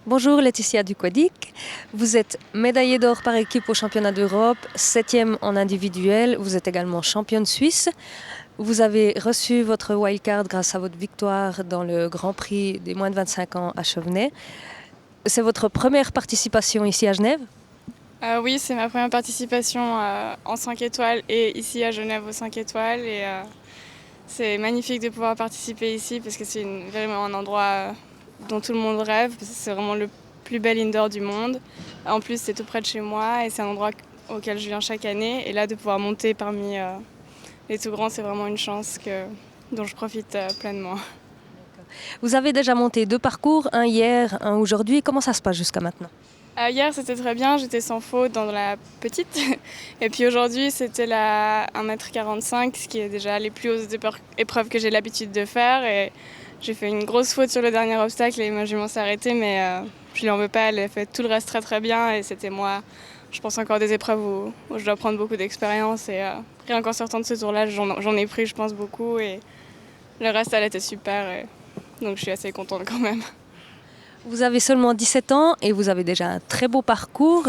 Bonjour Laetitia Ducodic, vous êtes médaillée d'or par équipe au championnat d'Europe, 7e en individuel, vous êtes également championne suisse. Vous avez reçu votre wildcard grâce à votre victoire dans le Grand Prix des moins de 25 ans à Chevenay. C'est votre première participation ici à Genève? Oui, c'est ma première participation en 5 étoiles et ici à Genève aux 5 étoiles. C'est magnifique de pouvoir participer ici parce que c'est vraiment un endroit dont tout le monde rêve. Parce que c'est vraiment le plus bel indoor du monde. En plus, c'est tout près de chez moi et c'est un endroit auquel je viens chaque année. Et là, de pouvoir monter parmi les tout grands, c'est vraiment une chance dont je profite pleinement. Vous avez déjà monté 2 parcours, un hier, un aujourd'hui. Comment ça se passe jusqu'à maintenant? Hier, c'était très bien, j'étais sans faute dans la petite. Et puis aujourd'hui, c'était la 1,45 m, ce qui est déjà les plus hautes épreuves que j'ai l'habitude de faire. Et j'ai fait une grosse faute sur le dernier obstacle et ma jument s'est arrêtée, mais je lui en veux pas, elle a fait tout le reste très très bien. Et c'était moi, je pense encore des épreuves où je dois prendre beaucoup d'expérience. Et rien qu'en sortant de ce tour-là, j'en ai pris, je pense, beaucoup. Et le reste, elle était super. Donc je suis assez contente quand même. Vous avez seulement 17 ans et vous avez déjà un très beau parcours.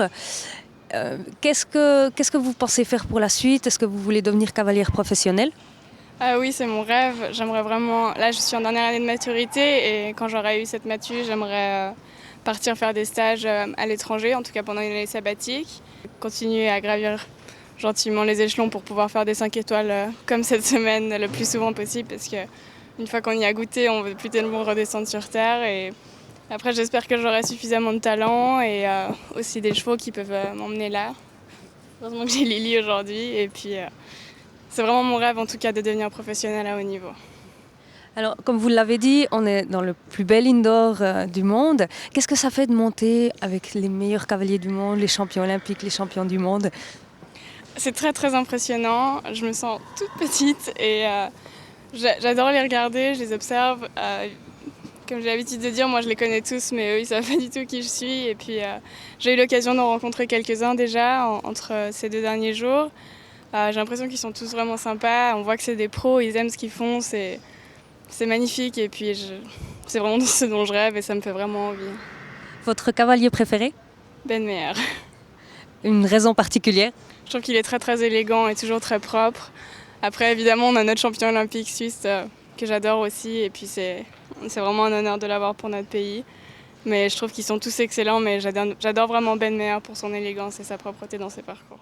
Qu'est-ce que vous pensez faire pour la suite? Est-ce que vous voulez devenir cavalière professionnelle? Ah oui, c'est mon rêve. J'aimerais vraiment. Là, je suis en dernière année de maturité et quand j'aurai eu cette matu, j'aimerais partir faire des stages à l'étranger, en tout cas pendant une année sabbatique. Continuer à gravir gentiment les échelons pour pouvoir faire des 5 étoiles comme cette semaine le plus souvent possible parce que une fois qu'on y a goûté, on ne veut plus tellement redescendre sur terre. Et après, j'espère que j'aurai suffisamment de talent et aussi des chevaux qui peuvent m'emmener là. Heureusement que j'ai Lily aujourd'hui et puis. C'est vraiment mon rêve en tout cas de devenir professionnel à haut niveau. Alors, comme vous l'avez dit, on est dans le plus bel indoor du monde. Qu'est-ce que ça fait de monter avec les meilleurs cavaliers du monde, les champions olympiques, les champions du monde? C'est très très impressionnant. Je me sens toute petite et j'adore les regarder, je les observe. Comme j'ai l'habitude de dire, moi je les connais tous, mais eux ils savent pas du tout qui je suis. Et puis j'ai eu l'occasion d'en rencontrer quelques-uns déjà entre ces 2 derniers jours. J'ai l'impression qu'ils sont tous vraiment sympas. On voit que c'est des pros, ils aiment ce qu'ils font. C'est magnifique et puis c'est vraiment ce dont je rêve et ça me fait vraiment envie. Votre cavalier préféré? Ben Meyer. Une raison particulière? Je trouve qu'il est très très élégant et toujours très propre. Après évidemment on a notre champion olympique suisse que j'adore aussi et puis c'est vraiment un honneur de l'avoir pour notre pays. Mais je trouve qu'ils sont tous excellents, mais j'adore vraiment Ben Meyer pour son élégance et sa propreté dans ses parcours.